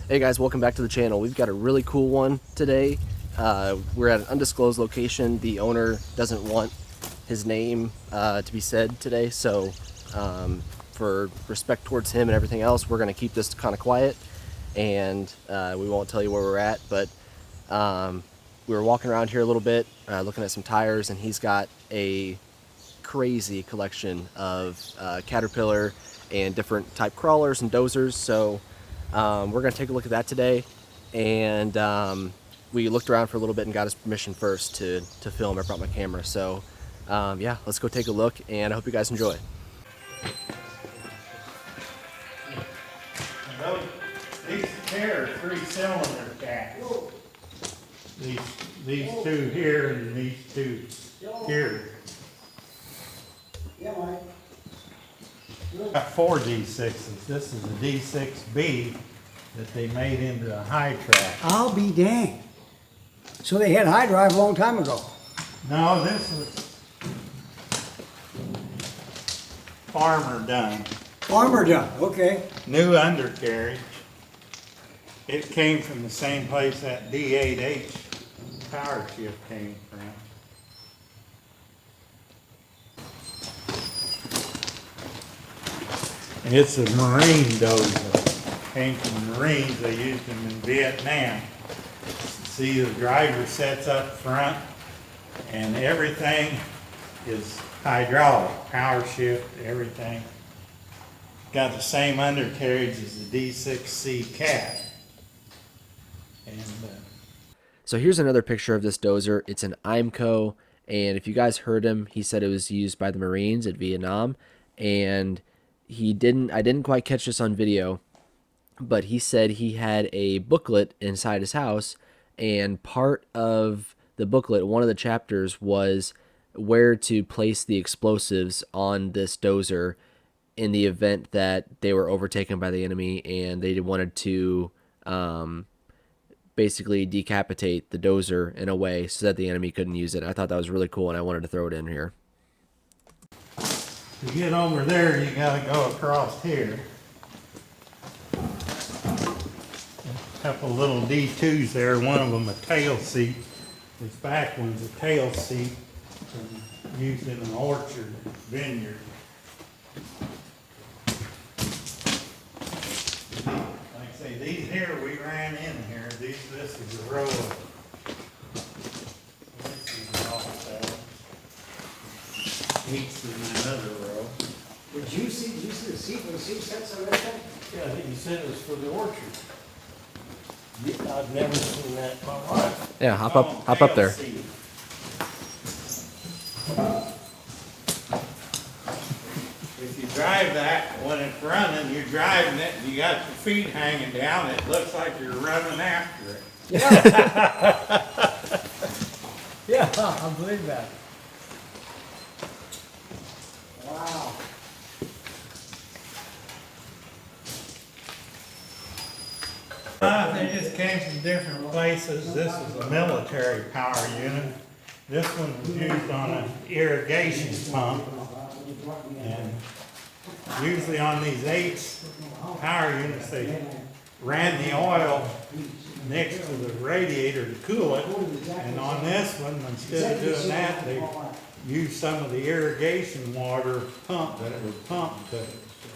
Hey guys, welcome back to the channel. We've got a really cool one today. We're at an undisclosed location. The owner doesn't want his name to be said today, so for respect towards him and everything else, we're going to keep this kind of quiet, and we won't tell you where we're at. But we were walking around here a little bit, looking at some tires, and he's got a crazy collection of Caterpillar and different type crawlers and dozers. So we're going to take a look at that today, and we looked around for a little bit and got his permission first to film. I brought my camera, so yeah, let's go take a look, and I hope you guys enjoy. These here are 3-cylinder cats. These two here and these two here. Yeah, Mike. Got 4 D6s. This is a D6B that they made into a high track. I'll be danged. So they had high drive a long time ago. No, this was farmer done. Farmer done, okay. New undercarriage. It came from the same place that D8H power shift came from. It's a marine dozer. Came from the Marines. They used them in Vietnam. See, the driver sets up front, and everything is hydraulic, power shift, everything. Got the same undercarriage as the D6C Cat. And So here's another picture of this dozer. It's an Eimco, and if you guys heard him, he said it was used by the Marines at Vietnam, and I didn't quite catch this on video, but he said he had a booklet inside his house, and part of the booklet, one of the chapters, was where to place the explosives on this dozer in the event that they were overtaken by the enemy and they wanted to basically decapitate the dozer in a way so that the enemy couldn't use it. I thought that was really cool, and I wanted to throw it in here. to get over there, you gotta go across here. A couple little D2s there, one of them a tail seat. This back one's a tail seat used in an orchard, vineyard. Like I say, these here, we ran in here. This is a row of, this is all cells. Each is another row. Did you see the seat with the seat sets and everything? Yeah, I think you said it was for the orchard. I've never seen that in my life. Yeah, hop up there. If you drive that, when it's running, you're driving it, and you got your feet hanging down, it looks like you're running after it. Yeah, I believe that. Wow. They just came from different places. This is a military power unit. This one was used on an irrigation pump. And usually on these 8 power units, they ran the oil next to the radiator to cool it. And on this one, instead of doing that, they used some of the irrigation water pump that it would pump to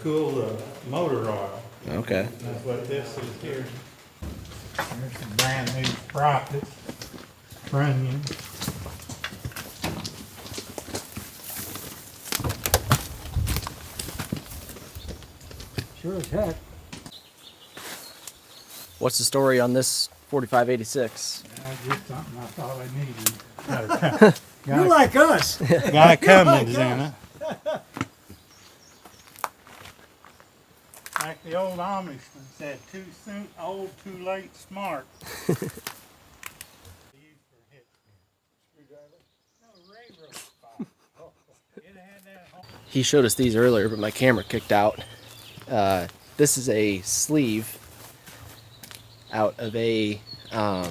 cool the motor oil. Okay. That's what this is here. Here's some brand new sprockets, trunnion. Sure as heck. What's the story on this 4586? That's just something I thought I needed. You're like us. Guy Cummins in it. Like the old Amishman said, too soon, old, too late, smart. He showed us these earlier, but my camera kicked out. This is a sleeve out of a what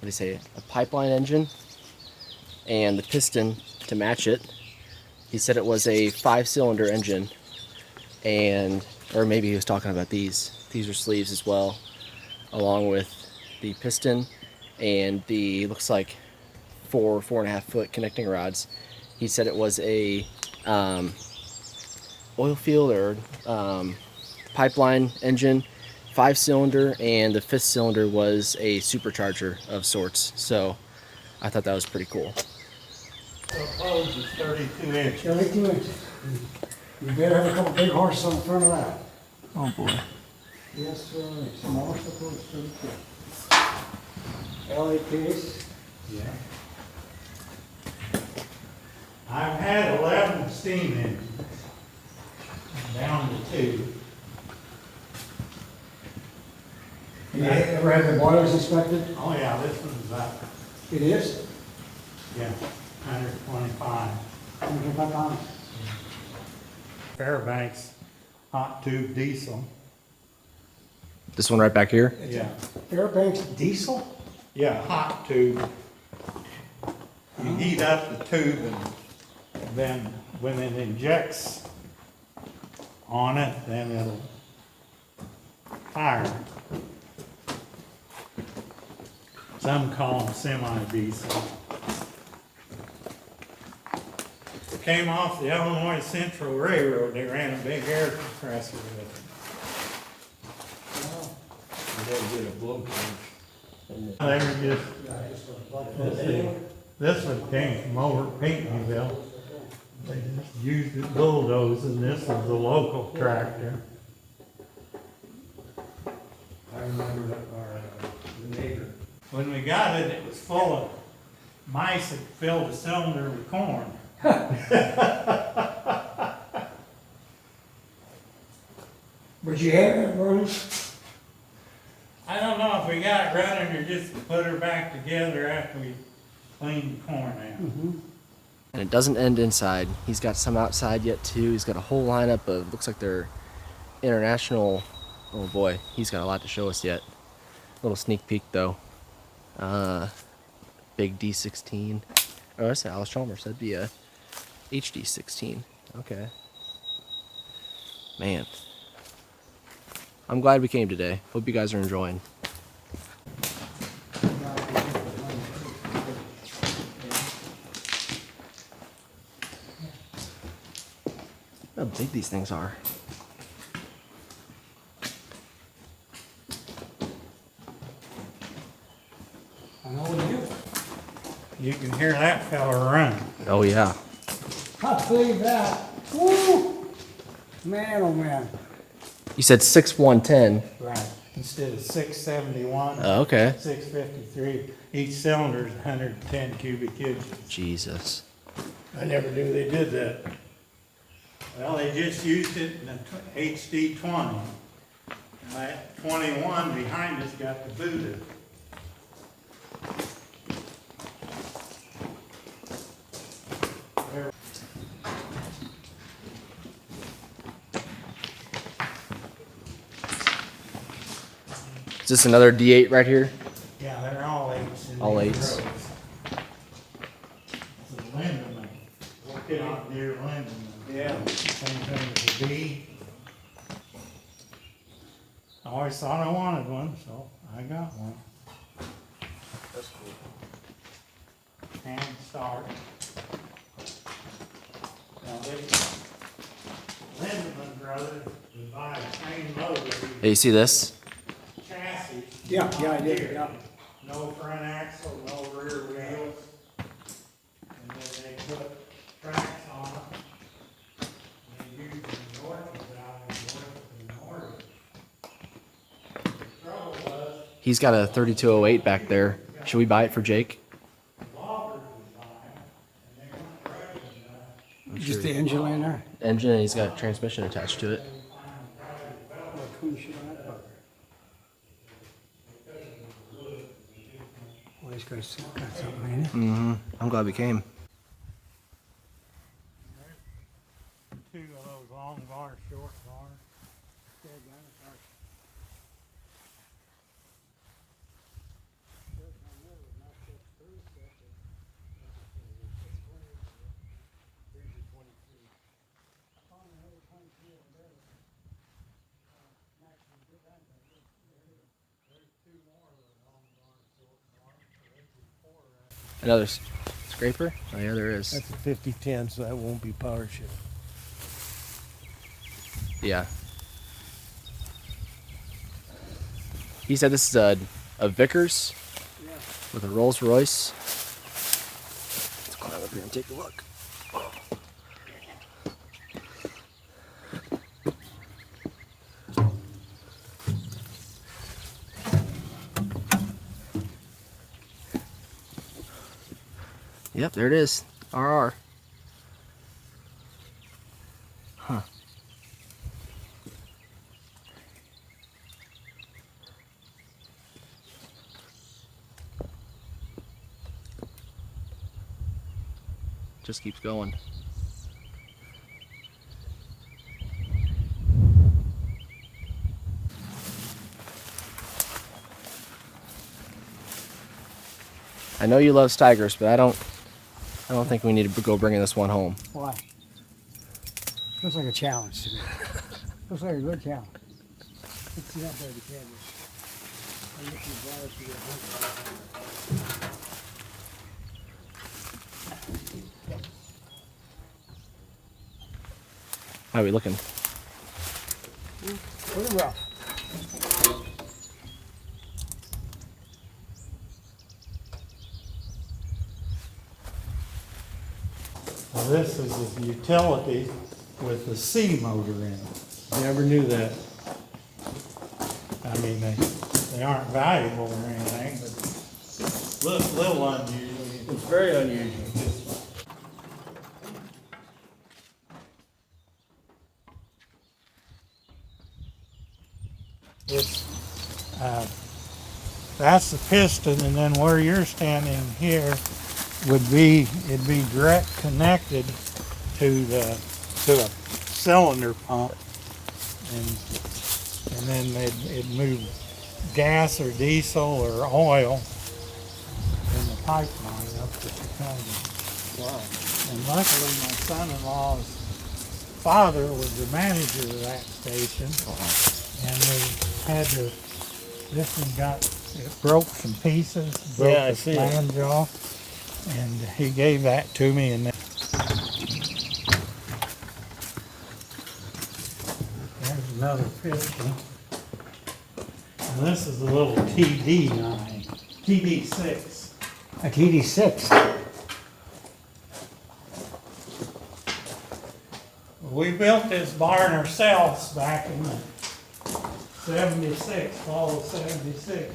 do you say, a pipeline engine, and the piston to match it. He said it was a 5-cylinder engine, and or maybe he was talking about these. These are sleeves as well, along with the piston and the, looks like 4.5 foot connecting rods. He said it was a oil field or pipeline engine, 5-cylinder, and the 5th cylinder was a supercharger of sorts. So I thought that was pretty cool. The hose is 32 inches. 32 inches. You better have a couple big horses on the front of that. Oh boy. Yes, sir. Small support 32. LA case. Yeah. I've had 11 steam engines, down to 2. You ever had the boilers inspected? Oh yeah, this one's up, It is? yeah, 125. $125. Fairbanks hot tube diesel. This one right back here. Yeah. Fairbanks diesel? Yeah, hot tube. You heat up the tube and then when it injects on it, then it'll fire. Some call them semi-diesel. Came off the Illinois Central Railroad, they ran a big air compressor with You gotta get a blowtorch. it. They were just, this one came from over Pinckneyville. They just used it bulldozing, this was a local tractor. I remember that, the neighbor. When we got it, it was full of mice that filled the cylinder with corn. But you have it running? I don't know if we got it running or just put her back together after we cleaned the corn out. And it doesn't end inside. He's got some outside yet too. He's got a whole lineup of, looks like they're international. Oh boy, he's got a lot to show us yet. Little sneak peek though. Big D16. Oh, that's Allis Chalmer, so that'd be a HD16. Okay. Man. I'm glad we came today. Hope you guys are enjoying. How big these things are. I know what you do. You can hear that fella run. Oh yeah. I believe that. Woo! Man, oh man. You said 6'110". Right. Instead of 671, Oh, okay. 653. Each cylinder is 110 cubic inches. Jesus. I never knew they did that. Well, they just used it in the HD-20. And that 21 behind us got the Buddha. Is this another D8 right here? Yeah, they're all 8s. in All these 8s. rows. It's a Lindeman. John Deere Lindeman. Yeah. Same thing as a B. I always thought I wanted one, so I got one. That's cool. Hand start. Now they, Lindeman brothers would buy a train load of Hey, you see this? chassis. Yeah, I did, yeah. No front axle, no rear wheels. And then they put tracks on them. And they used the north out in north. The trouble was, He's got a 3208 back there. Should we buy it for Jake? loggers would buy them, and they weren't running enough. Just the engine laying there? Engine, and he's got a transmission attached to it. Well, he's got something in it. Mm-hmm. I'm glad we came. Two of those long bars, short bars. Another scraper? Oh yeah, there is. That's a 5010, so that won't be power shift. Yeah. He said this is a Vickers with a Rolls Royce. Let's climb up here and take a look. Yep, there it is. RR. Huh. Just keeps going. I know you love Tigers, but I don't think we need to go bringing this one home. Why? Looks like a challenge to me. Looks like a good challenge. Let's see how far the camera is. I'll get these bars to get home. How are we looking? Pretty rough. Well, this is a utility with a C motor in it. Never knew that. I mean, they aren't valuable or anything, but little unusual. It's very unusual. It's, that's the piston, and then where you're standing here it'd be direct connected to a cylinder pump, and then it'd move gas or diesel or oil in the pipeline up to Chicago. Wow. And luckily my son-in-law's father was the manager of that station, and we had to, this one it broke some pieces, broke Yeah, I the see it. flange off, and he gave that to me, and then there's another piston. And this is a little TD9, TD6. A TD6. We built this barn ourselves back in the 76, fall of 76.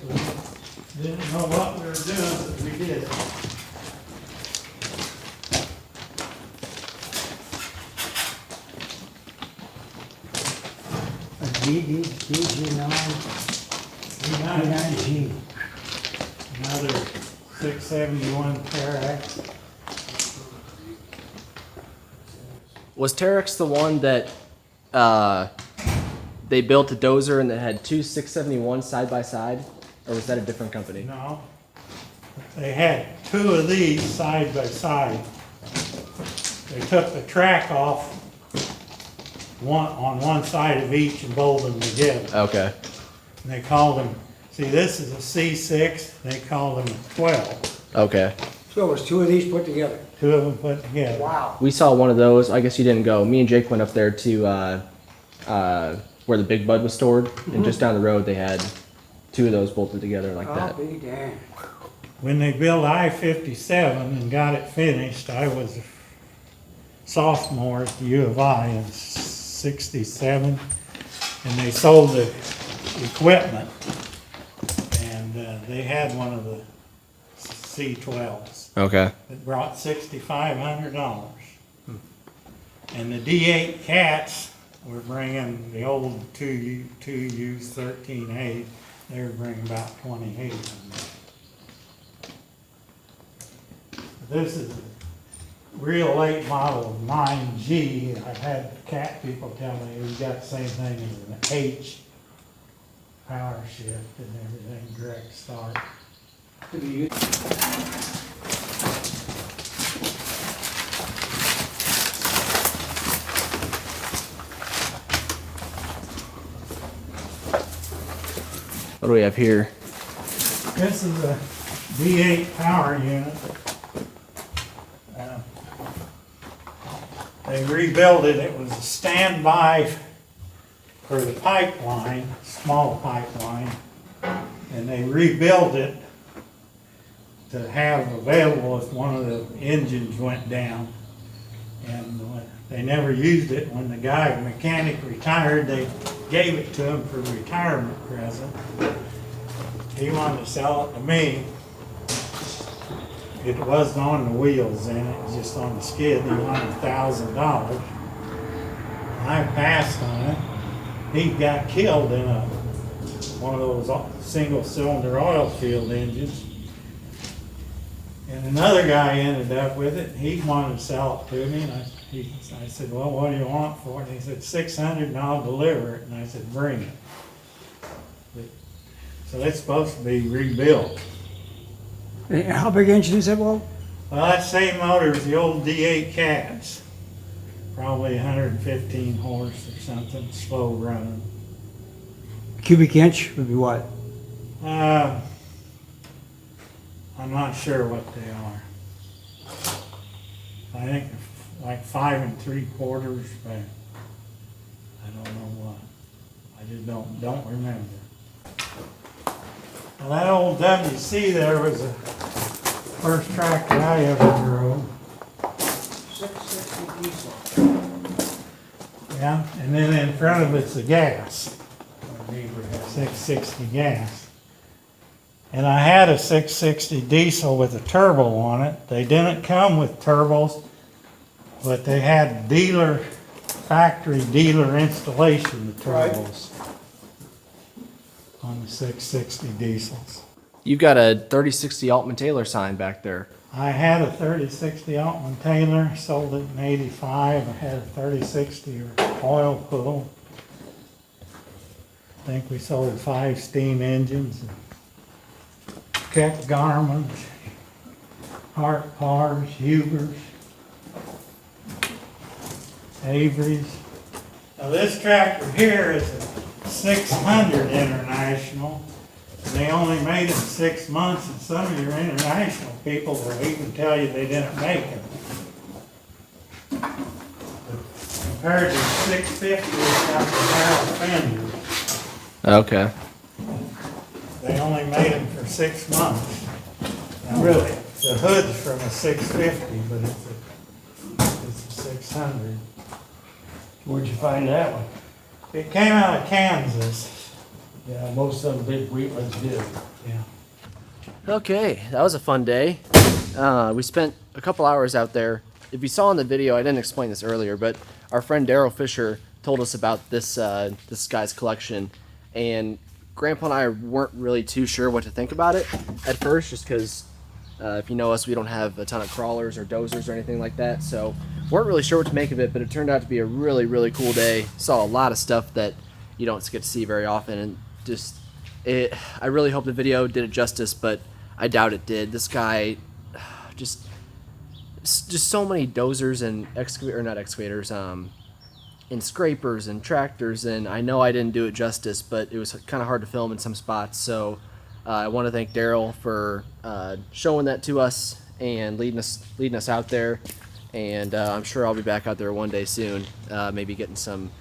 We didn't know what we were doing, but we did it. A DG9. D9G. Another 671 Terex. Was Terex the one that they built a dozer and that had two 671 side by side, or was that a different company? No. They had two of these side by side. They took the track off on one side of each and bolted them together. Okay. And they called them, see, this is a C6, they called them a 12. Okay. So it was two of these put together. Two of them put together. Wow. We saw one of those. I guess you didn't go. Me and Jake went up there to where the Big Bud was stored, and just down the road they had two of those bolted together like I'll that. be damned. When they built I-57 and got it finished, I was a sophomore at the U of I in 67, and they sold the equipment, and they had one of the C12s. Okay. It brought $6,500. And the D8 cats were bringing the old 2U's 13A, they were bringing about 28. This is a real late model 9G. I've had cat people tell me we got the same thing as an H power shift and everything, direct start. What do we have here? This is a V8 power unit. they rebuilt it. It was a standby for the pipeline, small pipeline, and they rebuilt it to have available if one of the engines went down. And they never used it. When the mechanic retired, they gave it to him for a retirement present. He wanted to sell it to me. It wasn't on the wheels then, it was just on the skid. He wanted $1,000. I passed on it. He got killed in one of those single-cylinder oil field engines. And another guy ended up with it. He wanted to sell it to me, and I said, well, what do you want for it? And he said, $600 and I'll deliver it. And I said, bring it. So it's supposed to be rebuilt. How big engine is it, Walt? Well, that same motor is the old D8 Cats. Probably 115 horse or something, slow running. Cubic inch would be what? I'm not sure what they are. I think like 5 3/4, but I don't know what. I just don't remember. Well, that old WC there was the first tractor I ever drove. 660 diesel. Yeah, and then in front of it's the gas. Our neighbor has 660 gas. And I had a 660 diesel with a turbo on it. They didn't come with turbos, but they had factory dealer installation of turbos on the 660 diesels. You've got a 3060 Altman Taylor sign back there. I had a 3060 Altman Taylor, sold it in '85. I had a 3060 oil pool. I think we sold 5 steam engines. Keck Garmins, Hart Pars, Hubers, Averys. Now this tractor here is a 600 International. They only made it 6 months, and some of your international people will even tell you they didn't make it. Compared to 650, it's got the barrel fenders. Okay. They only made them for 6 months. Now, really, the hood's from a 650, but it's a 600. Where'd you find that one? It came out of Kansas. Yeah, most of them big Wheatlands did. Yeah. Okay, that was a fun day. We spent a couple hours out there. If you saw in the video, I didn't explain this earlier, but our friend Daryl Fisher told us about this guy's collection, and Grandpa and I weren't really too sure what to think about it at first, just because if you know us, we don't have a ton of crawlers or dozers or anything like that, so weren't really sure what to make of it, but it turned out to be a really, really cool day. Saw a lot of stuff that you don't get to see very often, and I really hope the video did it justice, but I doubt it did. This guy, just so many dozers and and scrapers and tractors, and I know I didn't do it justice, but it was kind of hard to film in some spots, so I want to thank Daryl for showing that to us and leading us out there, and I'm sure I'll be back out there one day soon, maybe getting some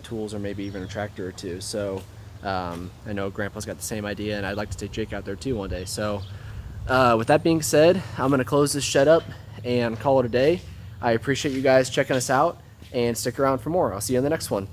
tools or maybe even a tractor or two. So I know Grandpa's got the same idea, and I'd like to take Jake out there too one day. So with that being said, I'm going to close this shed up and call it a day. I appreciate you guys checking us out, and stick around for more. I'll see you in the next one.